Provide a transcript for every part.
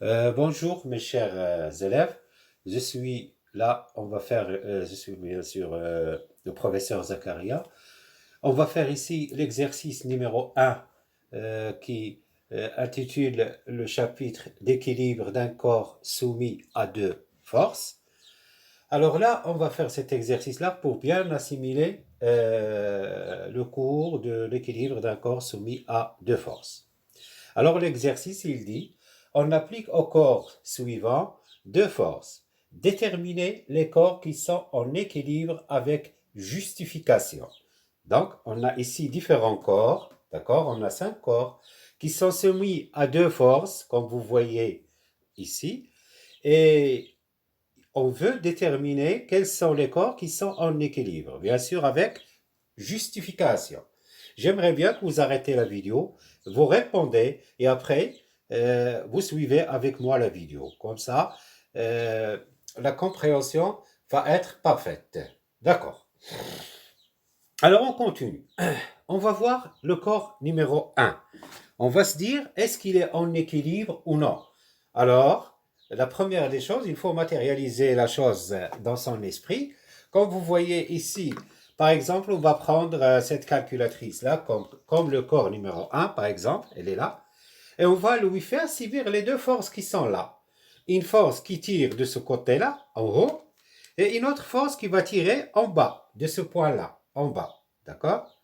Bonjour mes chers élèves, je suis là, je suis bien sûr le professeur Zakaria. On va faire ici l'exercice numéro un qui intitule le chapitre d'équilibre d'un corps soumis à deux forces. Alors là, on va faire cet exercice-là pour bien assimiler le cours de l'équilibre d'un corps soumis à deux forces. Alors l'exercice, il dit, on applique au corps suivant deux forces. Déterminer les corps qui sont en équilibre avec justification. Donc, on a ici différents corps, d'accord? On a 5 corps qui sont soumis à deux forces, comme vous voyez ici, et on veut déterminer quels sont les corps qui sont en équilibre, bien sûr avec justification. J'aimerais bien que vous arrêtez la vidéo, vous répondez et après, vous suivez avec moi la vidéo. Comme ça, euh, la compréhension va être parfaite. D'accord. Alors, on continue. On va voir le corps numéro un. On va se dire, est-ce qu'il est en équilibre ou non? Alors, la première des choses, il faut matérialiser la chose dans son esprit. Comme vous voyez ici, par exemple, on va prendre cette calculatrice-là comme le corps numéro un, par exemple, elle est là, et on va lui faire subir les deux forces qui sont là. Une force qui tire de ce côté-là, en haut, et une autre force qui va tirer en bas, de ce point-là, en bas. D'accord?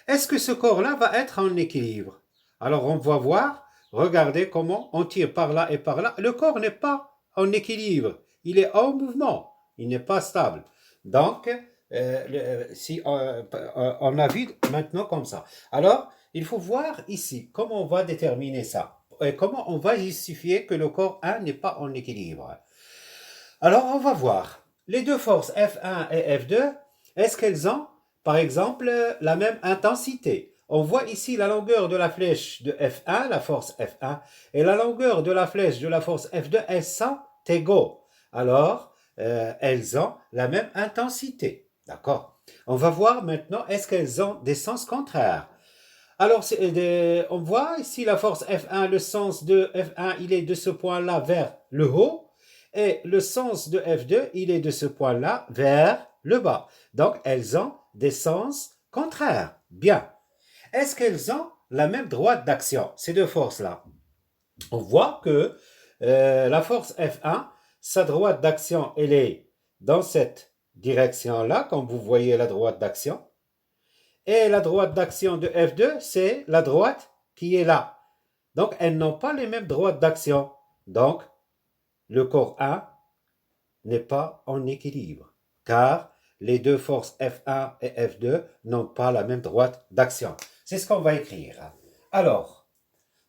Est-ce que ce corps-là va être en équilibre? Alors on va voir, regardez comment on tire par là et par là. Le corps n'est pas en équilibre, il est en mouvement, il n'est pas stable. Donc, si on a vu maintenant comme ça. Alors, il faut voir ici comment on va déterminer ça et comment on va justifier que le corps 1 n'est pas en équilibre. Alors, on va voir. Les deux forces F1 et F2, est-ce qu'elles ont, par exemple, la même intensité? On voit ici la longueur de la flèche de F1, la force F1, et la longueur de la flèche de la force F2, elles sont égaux. Alors, elles ont la même intensité. D'accord? On va voir maintenant, est-ce qu'elles ont des sens contraires? Alors, on voit ici la force F1, le sens de F1, il est de ce point-là vers le haut, et le sens de F2, il est de ce point-là vers le bas. Donc, elles ont des sens contraires. Bien. Est-ce qu'elles ont la même droite d'action, ces deux forces-là? On voit que la force F1, sa droite d'action, elle est dans cette direction-là, comme vous voyez la droite d'action. Et la droite d'action de F2, c'est la droite qui est là. Donc, elles n'ont pas les mêmes droites d'action. Donc, le corps 1 n'est pas en équilibre, car les deux forces F1 et F2 n'ont pas la même droite d'action. C'est ce qu'on va écrire. Alors,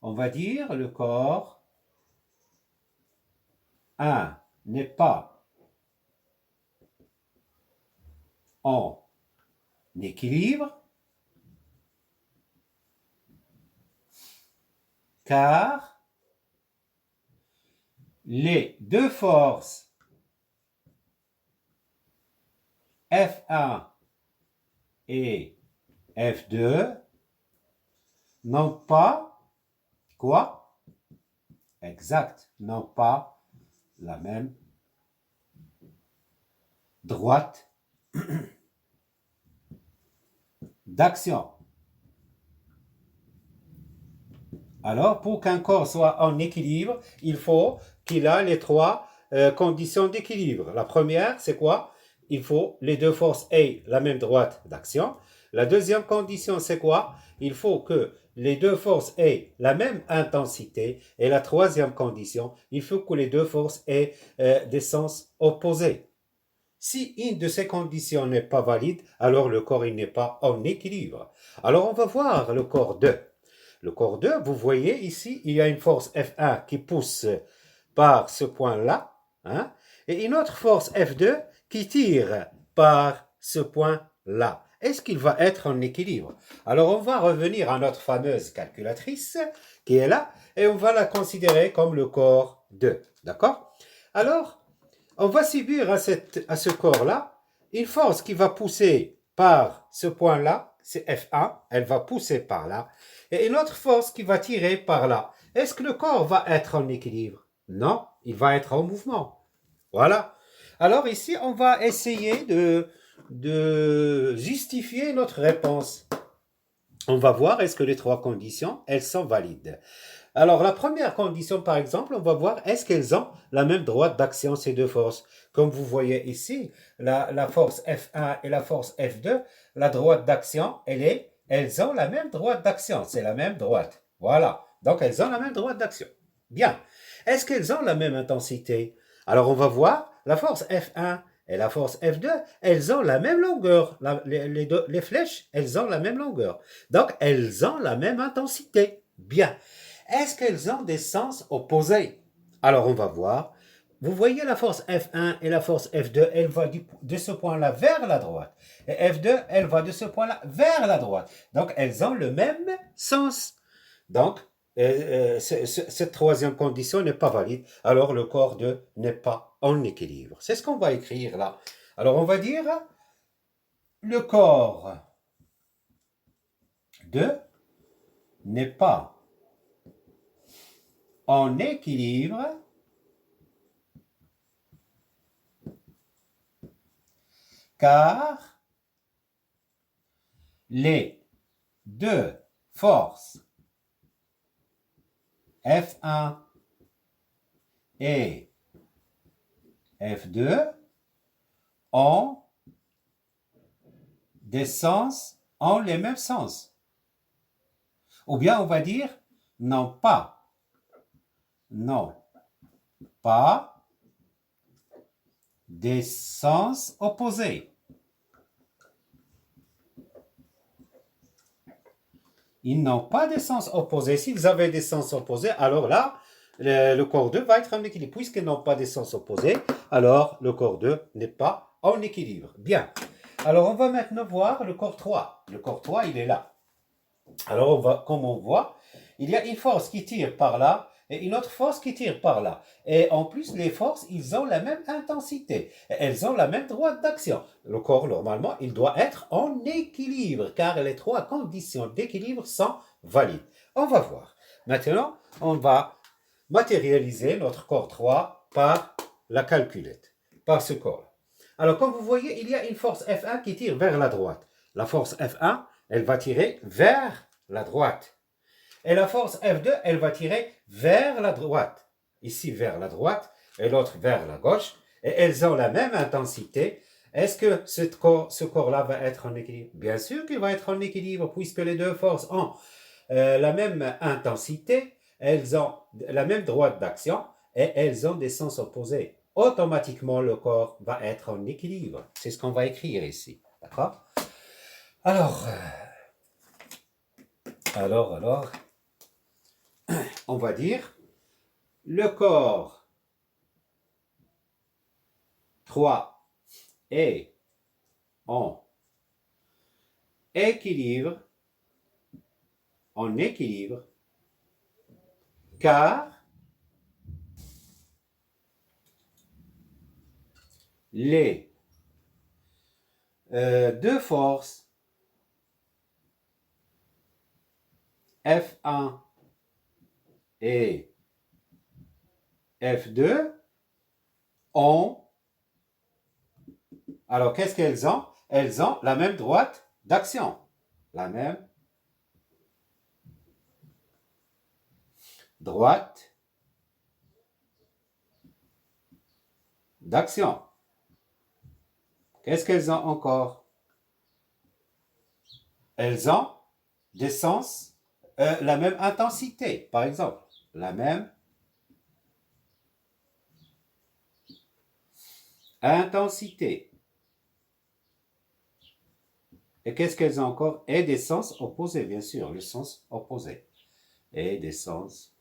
on va dire le corps 1 n'est pas en équilibre, car les deux forces F1 et F2 n'ont pas quoi? Exact, n'ont pas la même droite d'action. Alors, pour qu'un corps soit en équilibre, il faut qu'il ait les trois conditions d'équilibre. La première, c'est quoi? Il faut les deux forces aient la même droite d'action. La deuxième condition, c'est quoi? Il faut que les deux forces aient la même intensité. Et la troisième condition, il faut que les deux forces aient des sens opposés. Si une de ces conditions n'est pas valide, alors le corps il n'est pas en équilibre. Alors on va voir le corps 2. Le corps 2, vous voyez ici, il y a une force F1 qui pousse par ce point-là, hein, et une autre force F2 qui tire par ce point-là. Est-ce qu'il va être en équilibre? Alors on va revenir à notre fameuse calculatrice qui est là, et on va la considérer comme le corps 2. D'accord? Alors, on va subir à ce corps-là une force qui va pousser par ce point-là, c'est F1, elle va pousser par là, et une autre force qui va tirer par là. Est-ce que le corps va être en équilibre? Non, il va être en mouvement. Voilà. Alors ici, on va essayer de justifier notre réponse. On va voir est-ce que les trois conditions, elles sont valides. Alors la première condition, par exemple, on va voir est-ce qu'elles ont la même droite d'action, ces deux forces. Comme vous voyez ici, la force F1 et la force F2, la droite d'action, elles ont la même droite d'action, c'est la même droite. Voilà, donc elles ont la même droite d'action. Bien. Est-ce qu'elles ont la même intensité? Alors on va voir, la force F1 et la force F2, elles ont la même longueur. Les flèches, elles ont la même longueur. Donc elles ont la même intensité. Bien. Est-ce qu'elles ont des sens opposés? Alors on va voir. Vous voyez la force F1 et la force F2, elle va de ce point-là vers la droite. Et F2, elle va de ce point-là vers la droite. Donc elles ont le même sens. Donc cette troisième condition n'est pas valide. Alors le corps 2 n'est pas en équilibre. C'est ce qu'on va écrire là. Alors on va dire le corps 2 n'est pas en équilibre car les deux forces F1 et F2 ont les mêmes sens. Ou bien on va dire non pas des sens opposés. Ils n'ont pas de sens opposés. S'ils avaient des sens opposés, alors là, le corps 2 va être en équilibre. Puisqu'ils n'ont pas de sens opposés, alors le corps 2 n'est pas en équilibre. Bien. Alors, on va maintenant voir le corps 3. Le corps 3, il est là. Alors, comme on voit, il y a une force qui tire par là et une autre force qui tire par là. Et en plus, les forces, ils ont la même intensité. Elles ont la même droite d'action. Le corps, normalement, il doit être en équilibre, car les trois conditions d'équilibre sont valides. On va voir. Maintenant, on va matérialiser notre corps 3 par la calculette, par ce corps. Alors, comme vous voyez, il y a une force F1 qui tire vers la droite. La force F1, elle va tirer vers la droite. Et la force F2, elle va tirer vers la droite. Ici vers la droite et l'autre vers la gauche. Et elles ont la même intensité. Est-ce que ce corps-là va être en équilibre? Bien sûr qu'il va être en équilibre puisque les deux forces ont la même intensité. Elles ont la même droite d'action et elles ont des sens opposés. Automatiquement, le corps va être en équilibre. C'est ce qu'on va écrire ici. D'accord? Alors, on va dire le corps 3 est en équilibre, car les deux forces F1 et F2 ont, alors qu'est-ce qu'elles ont? Elles ont la même droite d'action. La même droite d'action. Qu'est-ce qu'elles ont encore? Elles ont des sens, la même intensité, par exemple. La même intensité. Et qu'est-ce qu'elles ont encore? Et des sens opposés, bien sûr, le sens opposé. Et des sens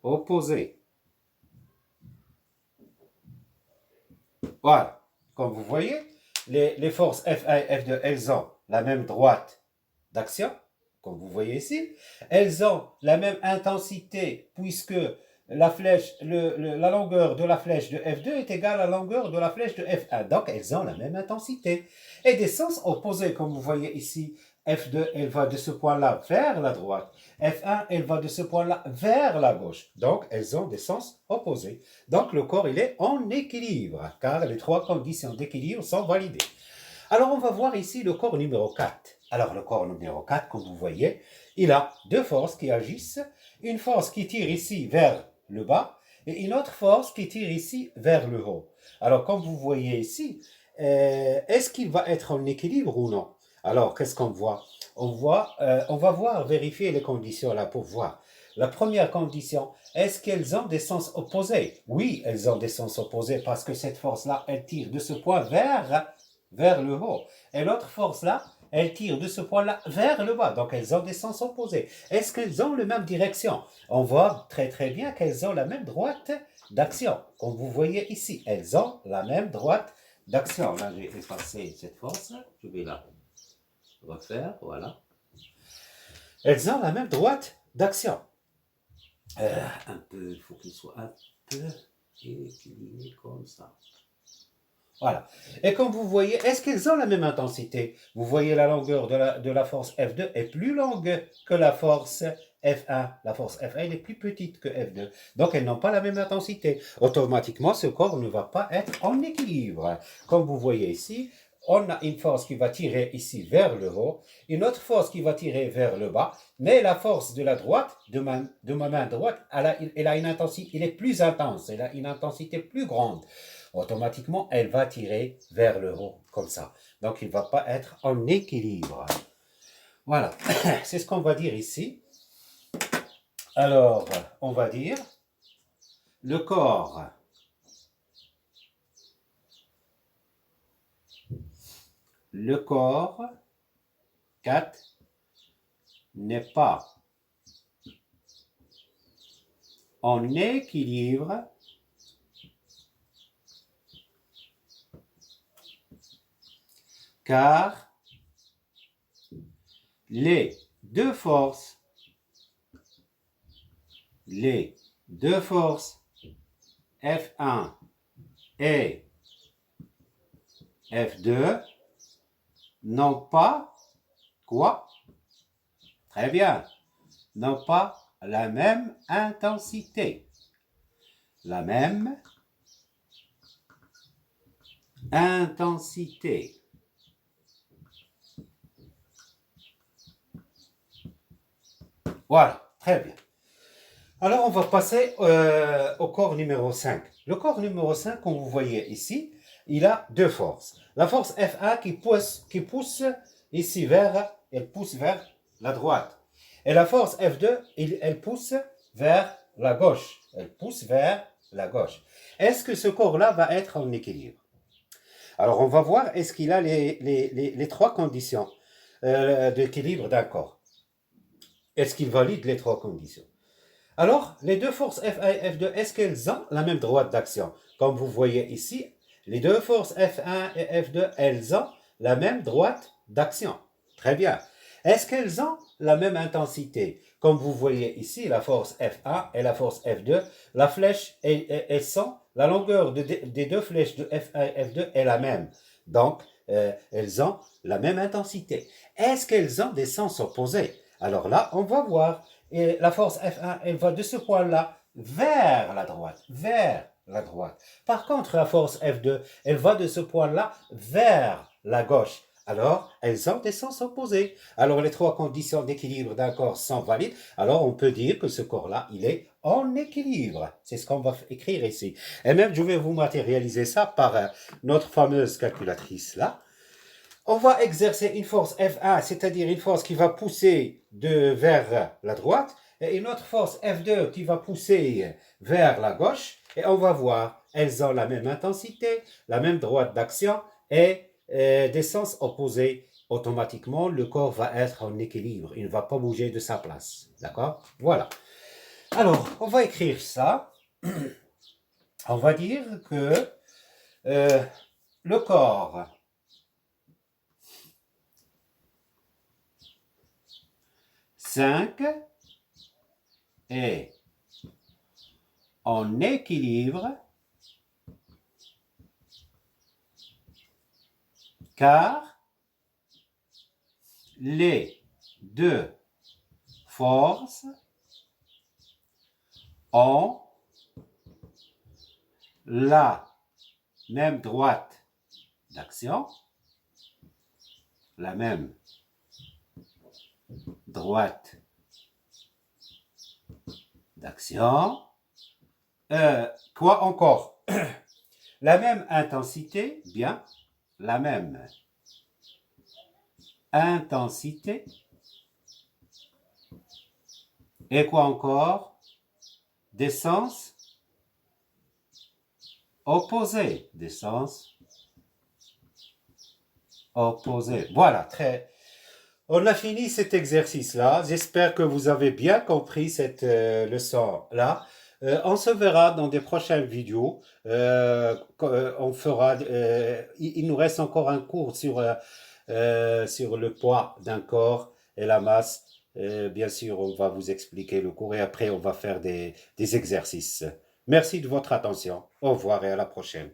opposés. Voilà. Comme vous voyez, les forces F1 et F2, elles ont la même droite d'action, comme vous voyez ici. Elles ont la même intensité puisque la longueur de la flèche de F2 est égale à la longueur de la flèche de F1. Donc, elles ont la même intensité. Et des sens opposés, comme vous voyez ici. F2, elle va de ce point-là vers la droite. F1, elle va de ce point-là vers la gauche. Donc, elles ont des sens opposés. Donc, le corps, il est en équilibre, car les trois conditions d'équilibre sont validées. Alors, on va voir ici le corps numéro 4. Alors, le corps numéro 4, comme vous voyez, il a deux forces qui agissent. Une force qui tire ici vers le bas et une autre force qui tire ici vers le haut. Alors, comme vous voyez ici, est-ce qu'il va être en équilibre ou non? Alors, qu'est-ce qu'on voit? On va voir, vérifier les conditions là pour voir. La première condition, est-ce qu'elles ont des sens opposés? Oui, elles ont des sens opposés parce que cette force-là, elle tire de ce point vers le haut. Et l'autre force-là, elle tire de ce point-là vers le bas. Donc, elles ont des sens opposés. Est-ce qu'elles ont la même direction? On voit très très bien qu'elles ont la même droite d'action. Comme vous voyez ici, elles ont la même droite d'action. Là, j'ai effacé cette force. Je vais la refaire, voilà. Elles ont la même droite d'action. Un peu, il faut qu'il soit un peu équilibré comme ça. Voilà. Et comme vous voyez, est-ce qu'elles ont la même intensité? Vous voyez la longueur de la force F2 est plus longue que la force F1. La force F1 elle est plus petite que F2. Donc, elles n'ont pas la même intensité. Automatiquement, ce corps ne va pas être en équilibre. Comme vous voyez ici, on a une force qui va tirer ici vers le haut, une autre force qui va tirer vers le bas, mais la force de la droite, de ma main droite, elle a une intensité, elle est plus intense, elle a une intensité plus grande. Automatiquement, elle va tirer vers le haut, comme ça. Donc, il ne va pas être en équilibre. Voilà, c'est ce qu'on va dire ici. Alors, on va dire le corps Le corps 4 n'est pas en équilibre car les deux forces F1 et F2 n'ont pas quoi? Très bien, n'ont pas la même intensité. La même intensité. Voilà, très bien. Alors, on va passer au corps numéro 5. Le corps numéro 5, comme vous voyez ici, il a deux forces. La force F1 qui pousse ici elle pousse vers la droite. Et la force F2, elle pousse vers la gauche. Elle pousse vers la gauche. Est-ce que ce corps-là va être en équilibre? Alors, on va voir, est-ce qu'il a les trois conditions d'équilibre d'un corps? Est-ce qu'il valide les trois conditions? Alors, les deux forces F1 et F2, est-ce qu'elles ont la même droite d'action? Comme vous voyez ici, les deux forces F1 et F2, elles ont la même droite d'action. Très bien. Est-ce qu'elles ont la même intensité? Comme vous voyez ici, la force F1 et la force F2, la flèche, la longueur des deux flèches de F1 et F2 est la même. Donc, elles ont la même intensité. Est-ce qu'elles ont des sens opposés? Alors là, on va voir. Et la force F1, elle va de ce point-là vers la droite, Par contre, la force F2, elle va de ce point-là vers la gauche. Alors, elles ont des sens opposés. Alors, les trois conditions d'équilibre d'un corps sont valides. Alors, on peut dire que ce corps-là, il est en équilibre. C'est ce qu'on va écrire ici. Et même, je vais vous matérialiser ça par notre fameuse calculatrice là. On va exercer une force F1, c'est-à-dire une force qui va pousser vers la droite, et une autre force F2 qui va pousser vers la gauche, et on va voir, elles ont la même intensité, la même droite d'action, et des sens opposés. Automatiquement, le corps va être en équilibre, il ne va pas bouger de sa place. D'accord? Voilà. Alors, on va écrire ça. On va dire que le corps 5 est en équilibre car les deux forces ont la même droite d'action, la même droite d'action. Quoi encore? La même intensité, bien, la même intensité. Et quoi encore? Des sens opposés, des sens opposés. Voilà, très. On a fini cet exercice-là. J'espère que vous avez bien compris cette leçon-là. On se verra dans des prochaines vidéos. On fera. Il nous reste encore un cours sur le poids d'un corps et la masse. Bien sûr, on va vous expliquer le cours et après on va faire des exercices. Merci de votre attention. Au revoir et à la prochaine.